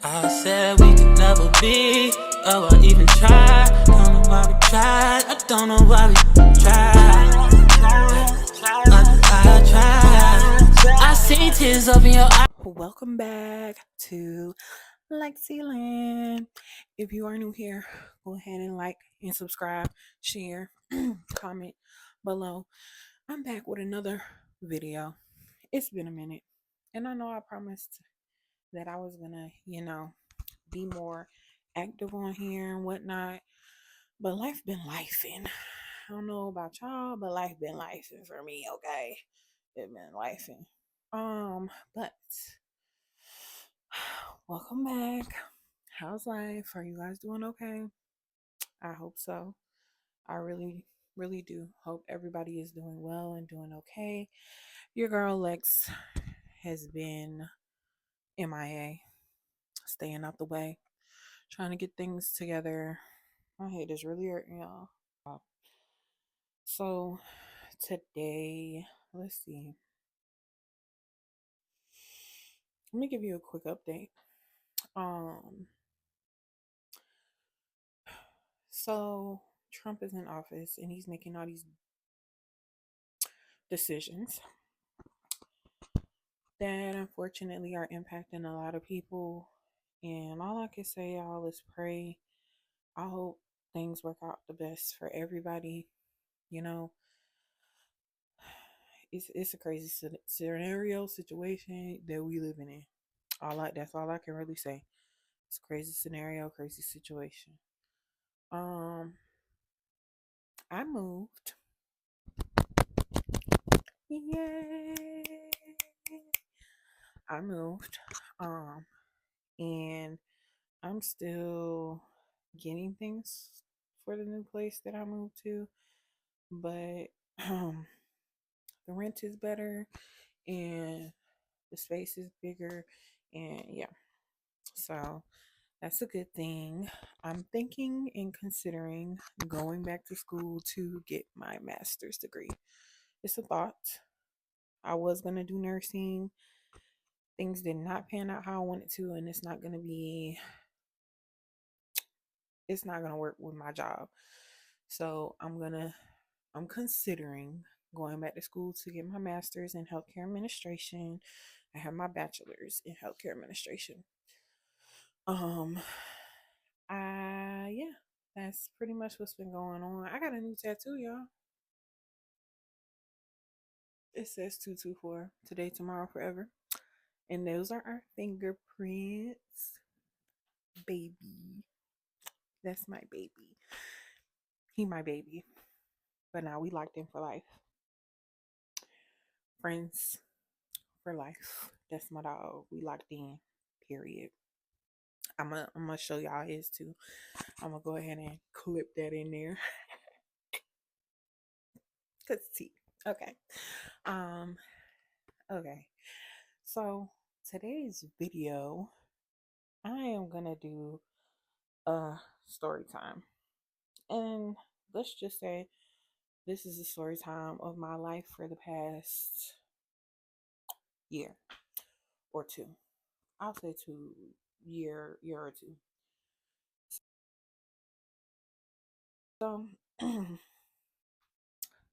I said we could never be. Oh, I even tried. Don't know why we tried. I don't know why we tried. I tried. I see tears up in your eyes. Welcome back to Lexiland. If you are new here, go ahead and like and subscribe, share, comment below. I'm back with another video. It's been a minute, and I know I promised that I was gonna, be more active on here and whatnot, but life been lifing. I don't know about y'all, but life been lifing for me. Okay, it been lifing. But welcome back. How's life? Are you guys doing okay? I hope so. I really, really do hope everybody is doing well and doing okay. Your girl Lex has been MIA, staying out the way, trying to get things together. My head is really hurting, y'all. So today, let's see. Let me give you a quick update. So Trump is in office and he's making all these decisions that unfortunately are impacting a lot of people. And all I can say, y'all, is pray. I hope things work out the best for everybody. You know, it's a crazy scenario situation that we living in. That's all I can really say. It's a crazy scenario, crazy situation. I moved. Yay! I moved. And I'm still getting things for the new place that I moved to, but the rent is better and the space is bigger, and yeah, so that's a good thing. I'm thinking and considering going back to school to get my master's degree. It's a thought. I was gonna do nursing. Things did not pan out how I wanted to, and it's not gonna work with my job. So I'm considering going back to school to get my master's in healthcare administration. I have my bachelor's in healthcare administration. Um yeah, that's pretty much what's been going on. I got a new tattoo, y'all. It says 224 today, tomorrow, forever. And those are our fingerprints. Baby. That's my baby. He my baby. But now we locked in for life. Friends for life. That's my dog. We locked in. Period. I'm gonna show y'all his too. I'm gonna go ahead and clip that in there. Cause see. Okay. Um, okay. So today's video, I am gonna do a story time. And let's just say this is a story time of my life for the past year or two. I'll say year or two. So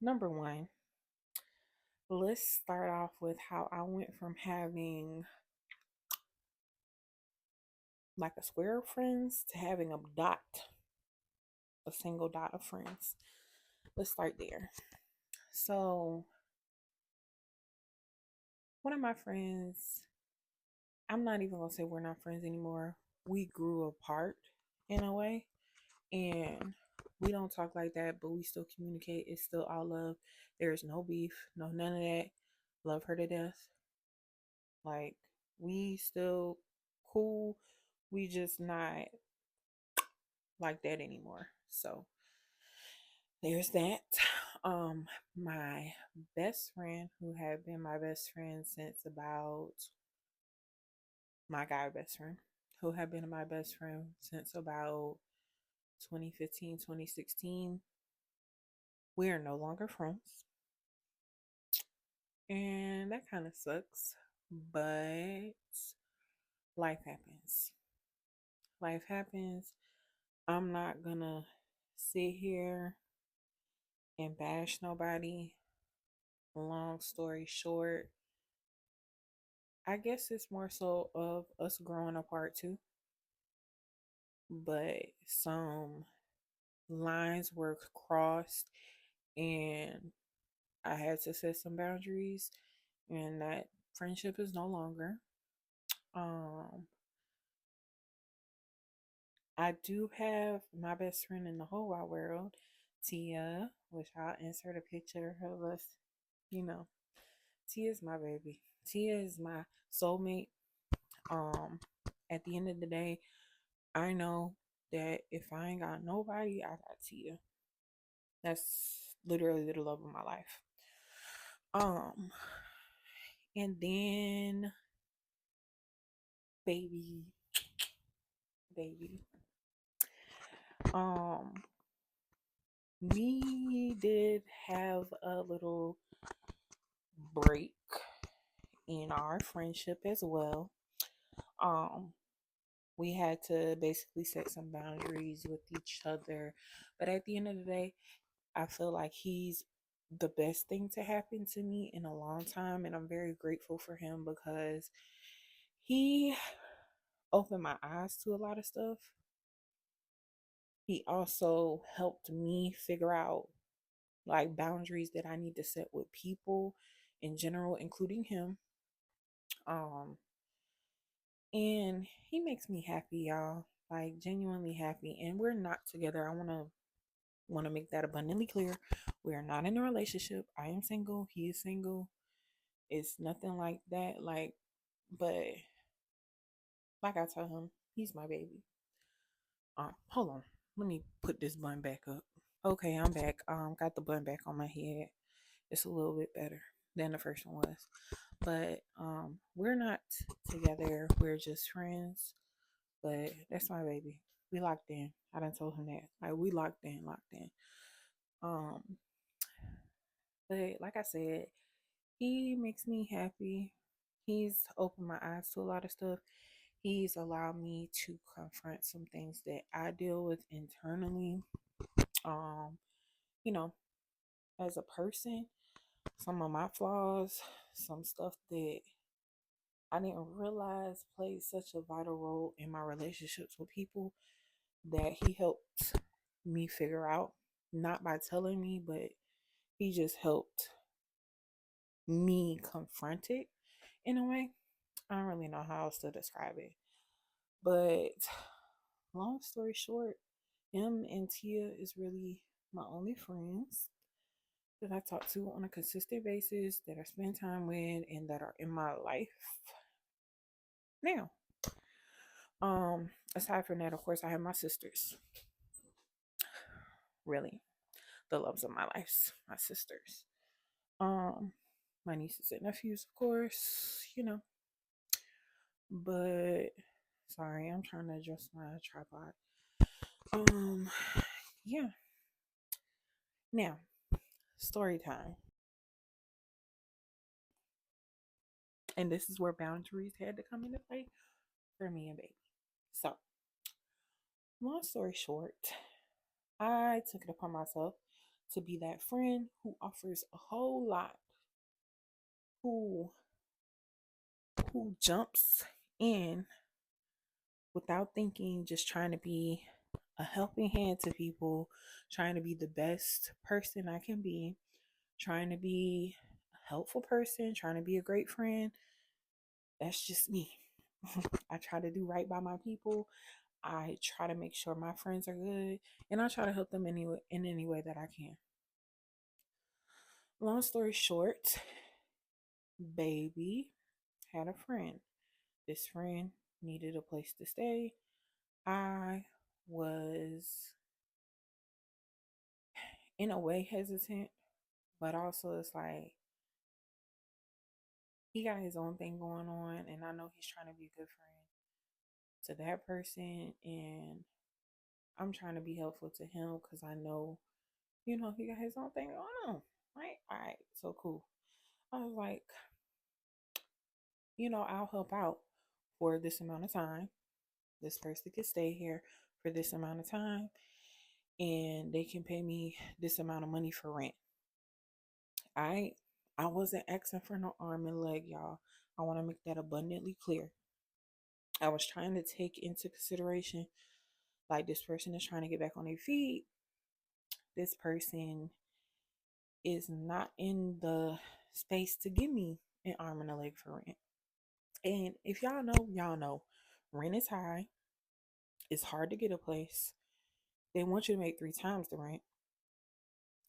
number one, let's start off with how I went from having like a square of friends to having a single dot of friends. Let's start there. So, one of my friends, I'm not even gonna say we're not friends anymore. We grew apart in a way, and we don't talk like that, but we still communicate. It's still all love. There's no beef, no none of that. Love her to death. Like, we still cool. We just not like that anymore. So, there's that. My best friend, who had been my best friend since about my guy best friend, who had been my best friend since about 2015, 2016. We are no longer friends. And that kind of sucks. But life happens. Life happens. I'm not gonna sit here and bash nobody. Long story short, I guess it's more so of us growing apart too. But some lines were crossed and I had to set some boundaries and that friendship is no longer. Um I do have my best friend in the whole wide world, Tia, which I'll insert a picture of us. You know, Tia is my baby. Tia is my soulmate. Um, at the end of the day, I know that if I ain't got nobody, I got Tia. That's literally the love of my life. Um, and then baby, baby. Um, we did have a little break in our friendship as well. Um, we had to basically set some boundaries with each other. But at the end of the day, I feel like he's the best thing to happen to me in a long time. And I'm very grateful for him because he opened my eyes to a lot of stuff. He also helped me figure out like boundaries that I need to set with people in general, including him. Um, and he makes me happy, y'all. Like genuinely happy. And we're not together. I wanna make that abundantly clear. We are not in a relationship. I am single. He is single. It's nothing like that. But like I tell him, he's my baby. Hold on. Let me put this bun back up. Okay, I'm back. Got the bun back on my head. It's a little bit better than the first one was. But we're not together. We're just friends. But that's my baby. We locked in. I done told him that. Like we locked in, locked in. Um, but like I said, he makes me happy. He's opened my eyes to a lot of stuff. He's allowed me to confront some things that I deal with internally. Um, you know, as a person, some of my flaws, some stuff that I didn't realize played such a vital role in my relationships with people that he helped me figure out, not by telling me, but he just helped me confront it in a way. I don't really know how else to describe it. But long story short, him and Tia is really my only friends that I talk to on a consistent basis, that I spend time with, and that are in my life now. Aside from that, of course, I have my sisters. Really, the loves of my life, my sisters. Um, my nieces and nephews, of course, But sorry, I'm trying to adjust my tripod. Um, yeah. Now, story time. And this is where boundaries had to come into play for me and baby. So, long story short, I took it upon myself to be that friend who offers a whole lot, who who jumps in without thinking, just trying to be a helping hand to people, trying to be the best person I can be, trying to be a helpful person, trying to be a great friend. That's just me. I try to do right by my people. I try to make sure my friends are good, and I try to help them in any way that I can. Long story short, baby had a friend. This friend needed a place to stay. I was in a way hesitant, but also it's like he got his own thing going on, and I know he's trying to be a good friend to that person, and I'm trying to be helpful to him because I know, he got his own thing going on. Right? All right, so cool. I was like, I'll help out for this amount of time. This person can stay here for this amount of time and they can pay me this amount of money for rent. I I wasn't asking for no arm and leg, y'all. I want to make that abundantly clear. I was trying to take into consideration like this person is trying to get back on their feet. This person is not in the space to give me an arm and a leg for rent. And if y'all know rent is high. It's hard to get a place. They want you to make three times the rent.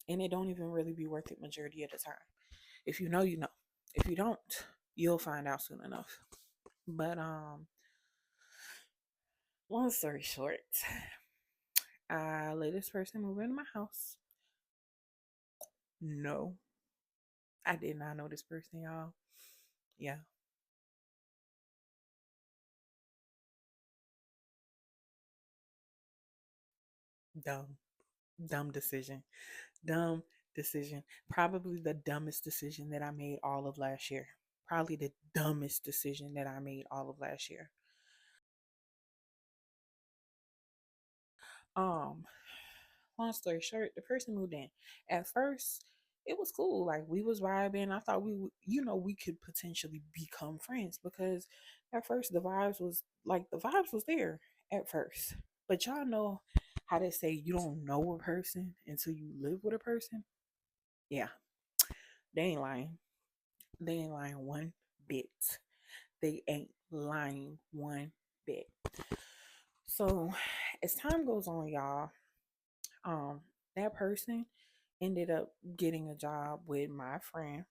And it don't even really be worth it majority of the time. If you know, you know. If you don't, you'll find out soon enough. But long story short, I let this person move into my house. No, I did not know this person, y'all. Yeah, dumb, dumb decision, dumb decision. Probably the dumbest decision that I made all of last year. Probably the dumbest decision that I made all of last year. Um, long story short, the person moved in. At first, it was cool. Like we was vibing. I thought we would, we could potentially become friends because at first the vibes was there at first. But y'all know how they say you don't know a person until you live with a person. Yeah, they ain't lying. They ain't lying one bit. They ain't lying one bit. So as time goes on, y'all, um, that person ended up getting a job with my friend,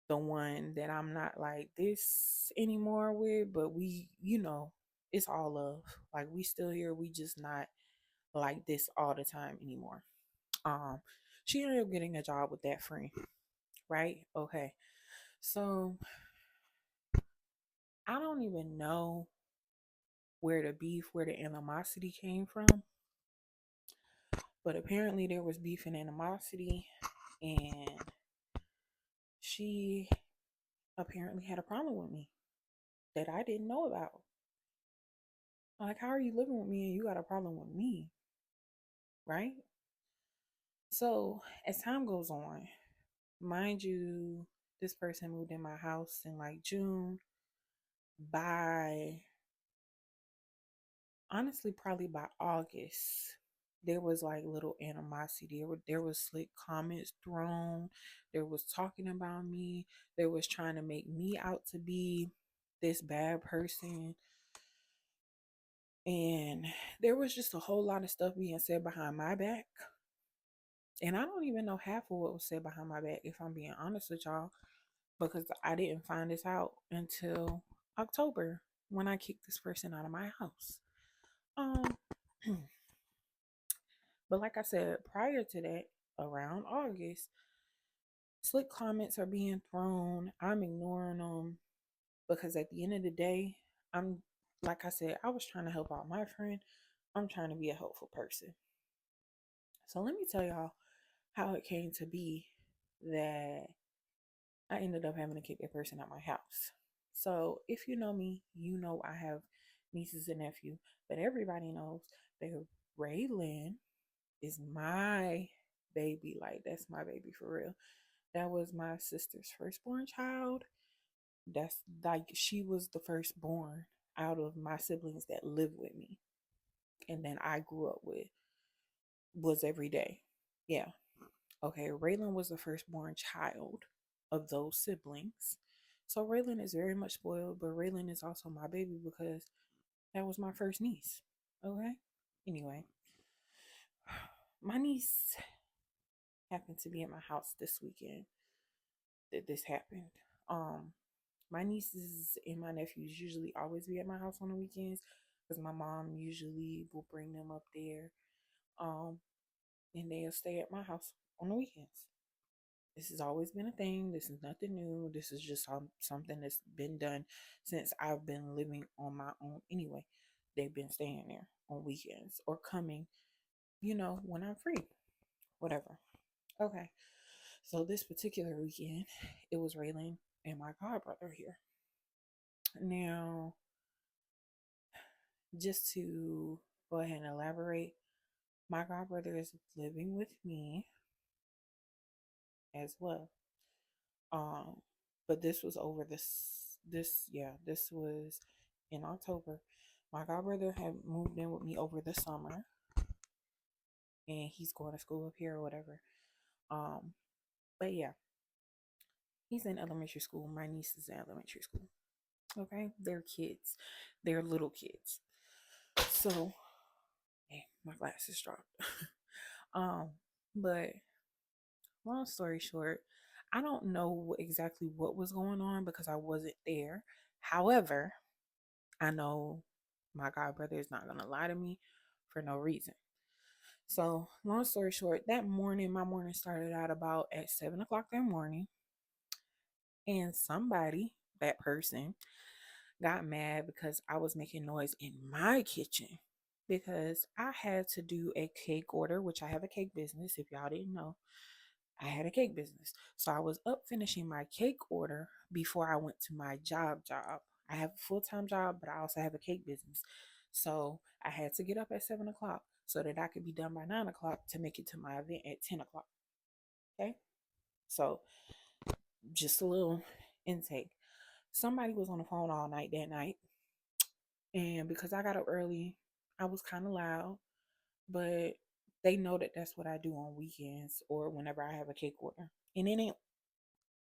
the one that I'm not like this anymore with, but it's all love. Like we still here, we just not like this all the time anymore. Um, she ended up getting a job with that friend, right? Okay. So I don't even know where the beef, where the animosity came from, but apparently there was beef and animosity, and she apparently had a problem with me that I didn't know about. Like, how are you living with me and you got a problem with me? Right? So, as time goes on, mind you, this person moved in my house in like June. By honestly, probably by August, there was like little animosity. There was slick comments thrown. There was talking about me. There was trying to make me out to be this bad person. And there was just a whole lot of stuff being said behind my back. And I don't even know half of what was said behind my back, if I'm being honest with y'all, because I didn't find this out until October when I kicked this person out of my house. Um, but like I said, prior to that, around August, slick comments are being thrown. I'm ignoring them because at the end of the day, I'm like I said, I was trying to help out my friend. I'm trying to be a helpful person. So let me tell y'all how it came to be that I ended up having to kick that person out my house. So if you know me, you know I have nieces and nephew, but everybody knows that Raylan is my baby. Like that's my baby for real. That was my sister's firstborn child. That's like she was the firstborn out of my siblings that live with me and then I grew up with was every day. Yeah. Okay, Raylan was the firstborn child of those siblings. So Raylan is very much spoiled, but Raylan is also my baby because that was my first niece. Okay? Anyway, my niece happened to be at my house this weekend that this happened. Um, my nieces and my nephews usually always be at my house on the weekends because my mom usually will bring them up there. Um, and they'll stay at my house on the weekends. This has always been a thing. This is nothing new. This is just something that's been done since I've been living on my own anyway. They've been staying there on weekends or coming, when I'm free, whatever. Okay. So this particular weekend, it was Raylan and my god brother here. Now, just to go ahead and elaborate, my godbrother is living with me as well. Um, but this was over this was in October. My godbrother had moved in with me over the summer, and he's going to school up here or whatever. Um, but yeah, he's in elementary school. My niece is in elementary school. Okay, they're kids, they're little kids. So, hey, my glasses dropped. um, but long story short, I don't know exactly what was going on because I wasn't there. However, I know my god brother is not gonna lie to me for no reason. So, long story short, that morning, my morning started out about at 7 o'clock that morning, and somebody, that person, got mad because I was making noise in my kitchen because I had to do a cake order, which I have a cake business. If y'all didn't know, I had a cake business. So I was up finishing my cake order before I went to my job. I have a full-time job, but I also have a cake business. So I had to get up at 7 o'clock so that I could be done by 9 o'clock to make it to my event at 10 o'clock. Okay. So just a little intake. Somebody was on the phone all night that night. And because I got up early, I was kind of loud, but they know that that's what I do on weekends or whenever I have a cake order. And it ain't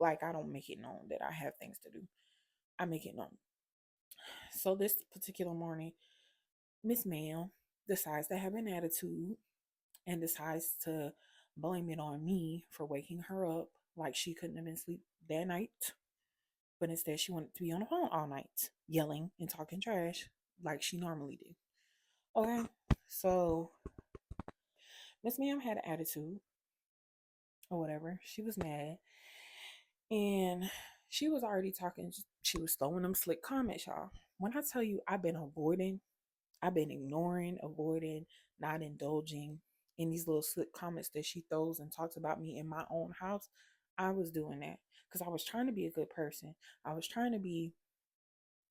like I don't make it known that I have things to do. I make it known. So this particular morning, Miss Ma'am decides to have an attitude and decides to blame it on me for waking her up like she couldn't have been asleep that night. But instead she wanted to be on the phone all night, yelling and talking trash like she normally did. Okay. So Miss Ma'am had an attitude or whatever. She was mad. And she was already talking, she was throwing them slick comments, y'all. When I tell you I've been ignoring, avoiding, not indulging in these little slick comments that she throws and talks about me in my own house, I was doing that because I was trying to be a good person. I was trying to be,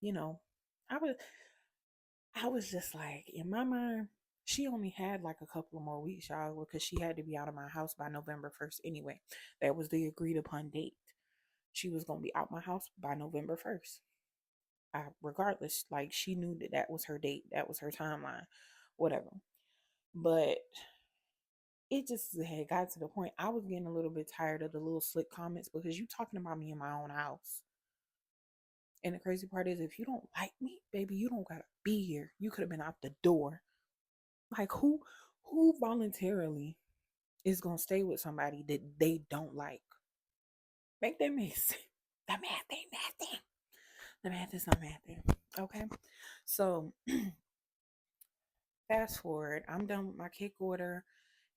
you know, I was I was just like, in my mind, she only had like a couple of more weeks, y'all, because she had to be out of my house by November 1st anyway. That was the agreed upon date. She was going to be out my house by November 1st. Regardless, like she knew that that was her date, that was her timeline, whatever. But it just had got to the point I was getting a little bit tired of the little slick comments because you talking about me in my own house. And the crazy part is, if you don't like me, baby, you don't gotta be here. You could have been out the door. Like who voluntarily is gonna stay with somebody that they don't like? Make that make sense. The math ain't nothing. The math is not math. Okay. So fast forward, I'm done with my cake order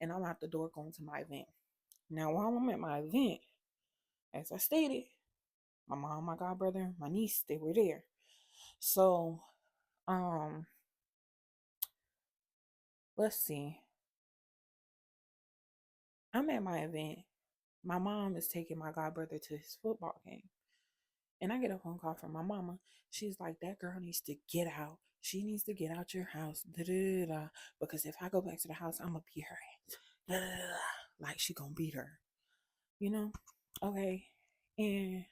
and I'm out the door going to my event. Now, while I'm at my event, as I stated, my mom, my godbrother, my niece, they were there. So, um, let's see. I'm at my event. My mom is taking my godbrother to his football game. And I get a phone call from my mama. She's like, that girl needs to get out. She needs to get out your house. Da, da, da, da. Because if I go back to the house, I'm going to beat her ass. Da, da, da, da. Like she going to beat her. You know? Okay. And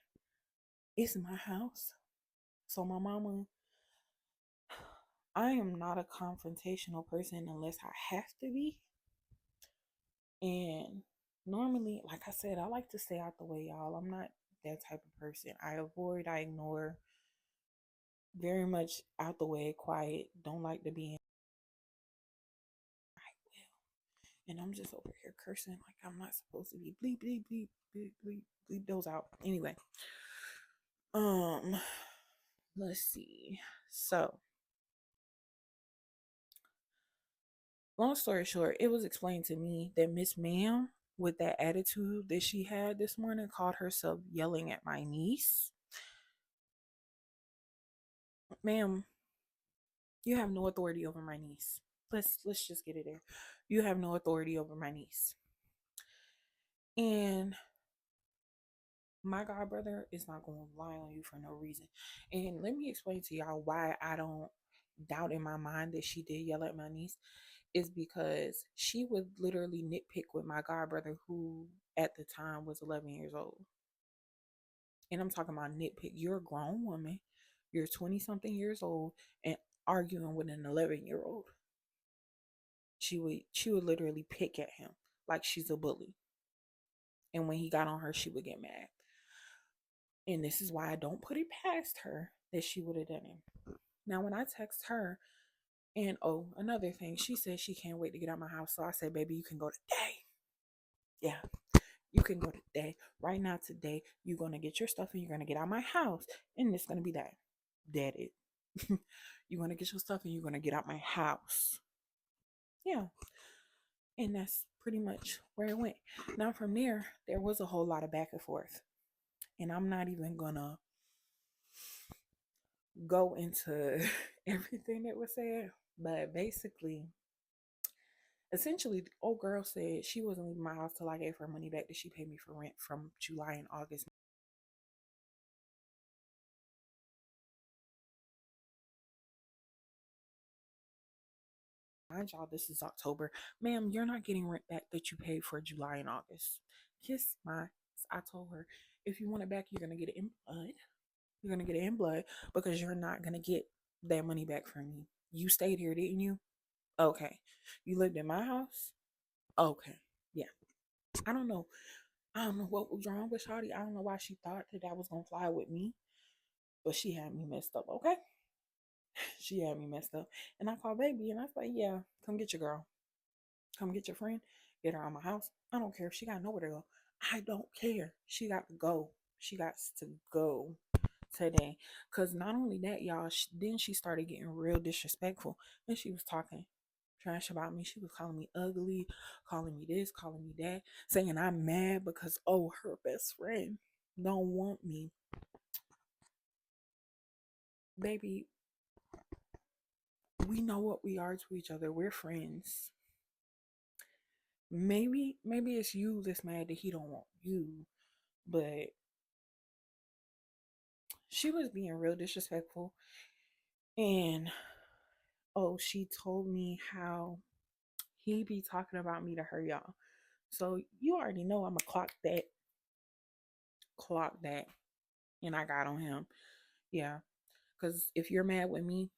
it's my house. So my mama, I am not a confrontational person unless I have to be. And normally, like I said, I like to stay out the way, y'all. I'm not that type of person. I avoid, I ignore, very much out the way, quiet, don't like to be in. I will. And I'm just over here cursing like I'm not supposed to be. Bleep, bleep, bleep, bleep, bleep, bleep those out. Anyway, um, let's see. So, long story short, it was explained to me that Miss Ma'am, with that attitude that she had this morning, caught herself yelling at my niece. Ma'am, you have no authority over my niece. Let's just get it there. You have no authority over my niece. And My god brother is not going to lie on you for no reason. And let me explain to y'all why I don't doubt in my mind that she did yell at my niece. Is because she would literally nitpick with my god brother, who at the time was 11 years old. And I'm talking about nitpick. You're a grown woman, you're 20 something years old, and arguing with an 11-year-old. She would literally pick at him like she's a bully. And when he got on her, she would get mad. And this is why I don't put it past her that she would have done it. Now, when I text her, and oh, another thing, she said she can't wait to get out of my house. So I said, baby, you can go today. Yeah, you can go today. Right now, today, you're going to get your stuff and you're going to get out of my house. And it's going to be that. That it. You're going to get your stuff and you're going to get out my house. Yeah. And that's pretty much where it went. Now, from there was a whole lot of back and forth. And I'm not even going to go into everything that was said. But basically, essentially, the old girl said she wasn't leaving my house till I gave her money back that she paid me for rent from July and August. Mind y'all, this is October. Ma'am, you're not getting rent back that you paid for July and August. Kiss my. I told her, if you want it back, you're going to get it in blood. You're going to get it in blood because you're not going to get that money back from me. You stayed here, didn't you? Okay. You lived in my house? Okay. Yeah. I don't know. I don't know what was wrong with Shawty. I don't know why she thought that was going to fly with me. But she had me messed up, okay? She had me messed up. And I called baby and I was like, yeah, come get your girl. Come get your friend. Get her out of my house. I don't care if she got nowhere to go. I don't care. She got to go. She got to go today. Because not only that, y'all, then she started getting real disrespectful. And she was talking trash about me. She was calling me ugly, calling me this, calling me that, saying I'm mad because, oh, her best friend don't want me. Baby, we know what we are to each other. We're friends. Maybe it's you that's mad that he don't want you, but she was being real disrespectful. And oh, she told me how he be talking about me to her, y'all. So you already know I'm a clock that, and I got on him. Yeah, because if you're mad with me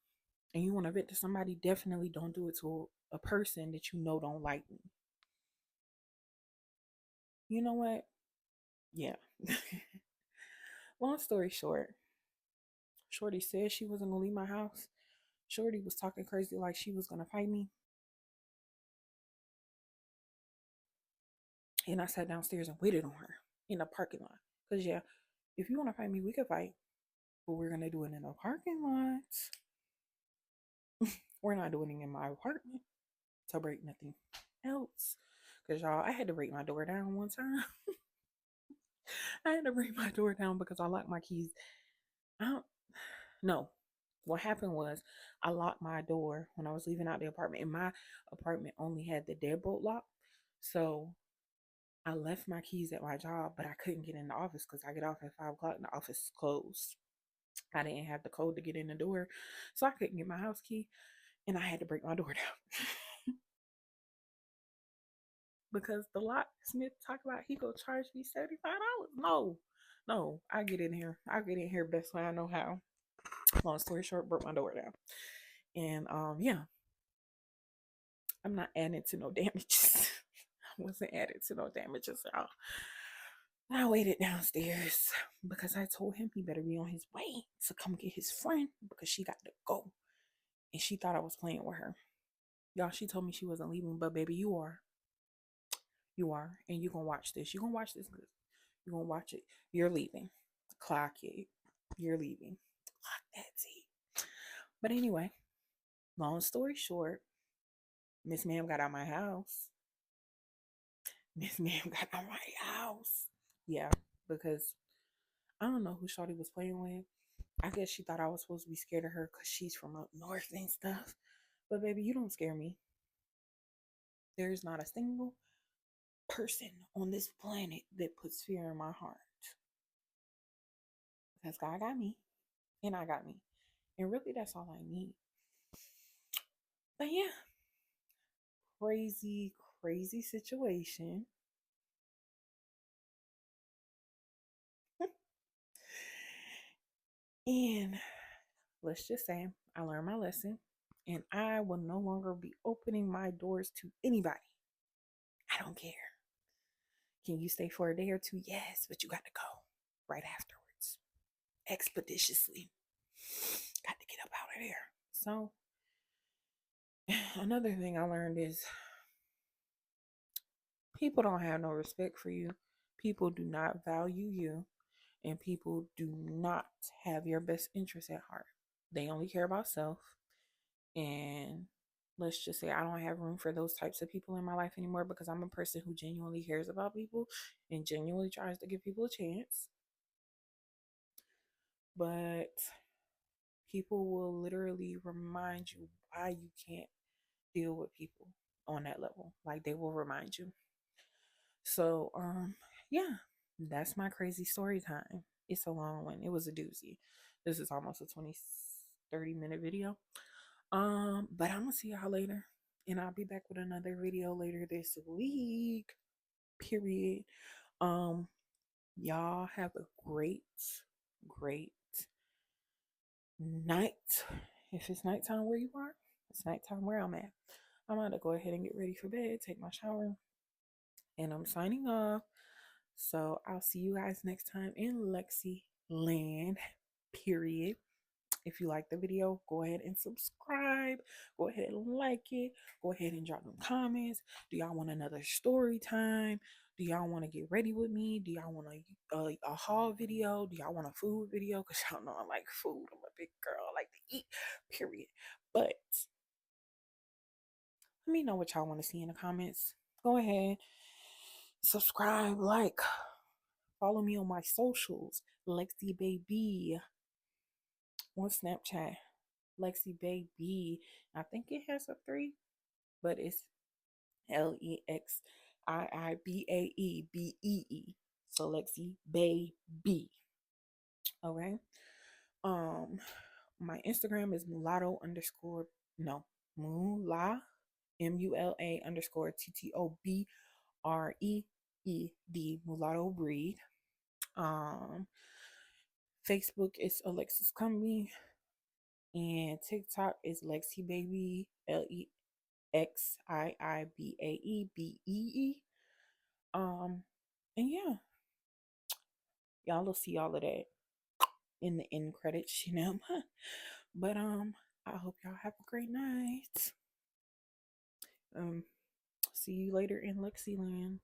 and you want to vent to somebody, definitely don't do it to a person that you know don't like me. You know what? Yeah. Long story short, Shorty said she wasn't gonna leave my house. Shorty was talking crazy like she was gonna fight me. And I sat downstairs and waited on her in the parking lot. Cause yeah, if you wanna fight me, we could fight. But we're gonna do it in a parking lot. We're not doing it in my apartment to break nothing else. Cause y'all, I had to break my door down one time. I had to break my door down because I locked my keys. I don't no. What happened was I locked my door when I was leaving out the apartment, and my apartment only had the deadbolt lock. So I left my keys at my job, but I couldn't get in the office because I get off at 5 o'clock and the office is closed. I didn't have the code to get in the door, so I couldn't get my house key, and I had to break my door down. Because the locksmith talked about he go charge me $75. No, I get in here. I get in here best way I know how. Long story short, broke my door down, and yeah, I'm not adding to no damages. I wasn't added to no damages, y'all. I waited downstairs because I told him he better be on his way to come get his friend because she got to go. And she thought I was playing with her. Y'all, she told me she wasn't leaving, but baby, you are. You are. And you're going to watch this. You're going to watch this. You're going to watch it. You're leaving. Clock it. You're leaving. Clock that tea. But anyway, long story short, Miss Ma'am got out my house. Miss Ma'am got out my house. Yeah, because I don't know who Shawty was playing with. I guess she thought I was supposed to be scared of her because she's from up north and stuff. But baby, you don't scare me. There's not a single person on this planet that puts fear in my heart. Because God got me and I got me. And really, that's all I need. But yeah, crazy, crazy situation. And let's just say I learned my lesson and I will no longer be opening my doors to anybody. I don't care. Can you stay for a day or two? Yes, but you got to go right afterwards, expeditiously. Got to get up out of there. So, another thing I learned is people don't have no respect for you. People do not value you, and people do not have your best interest at heart. They only care about self. And let's just say I don't have room for those types of people in my life anymore because I'm a person who genuinely cares about people and genuinely tries to give people a chance. But people will literally remind you why you can't deal with people on that level. Like they will remind you. So, yeah, that's my crazy story time. It's a long one. It was a doozy. This is almost a 30-minute video. But I'm gonna see y'all later. And I'll be back with another video later this week. Period. Um, y'all have a great, great night. If it's nighttime where you are, it's nighttime where I'm at. I'm gonna go ahead and get ready for bed, take my shower, and I'm signing off. So I'll see you guys next time in Lexi Land. Period. If you like the video, go ahead and subscribe. Go ahead and like it. Go ahead and drop them comments. Do y'all want another story time? Do y'all want to get ready with me? Do y'all want a haul video? Do y'all want a food video? Because y'all know I like food. I'm a big girl. I like to eat, period. But let me know what y'all want to see in the comments. Go ahead, subscribe, like, follow me on my socials. Lexi Baby on Snapchat. Lexi Baby. I think it has a 3, but it's LEXIIBAEBEE. So Lexi Baby. Okay. My Instagram is mulatto underscore no mula MULA underscore TTOBREED mulatto breed. Facebook is Alexis Cumbie. And TikTok is Lexi Baby, LEXIIBAEBEE. And yeah, y'all will see all of that in the end credits, But I hope y'all have a great night. See you later in Lexiland.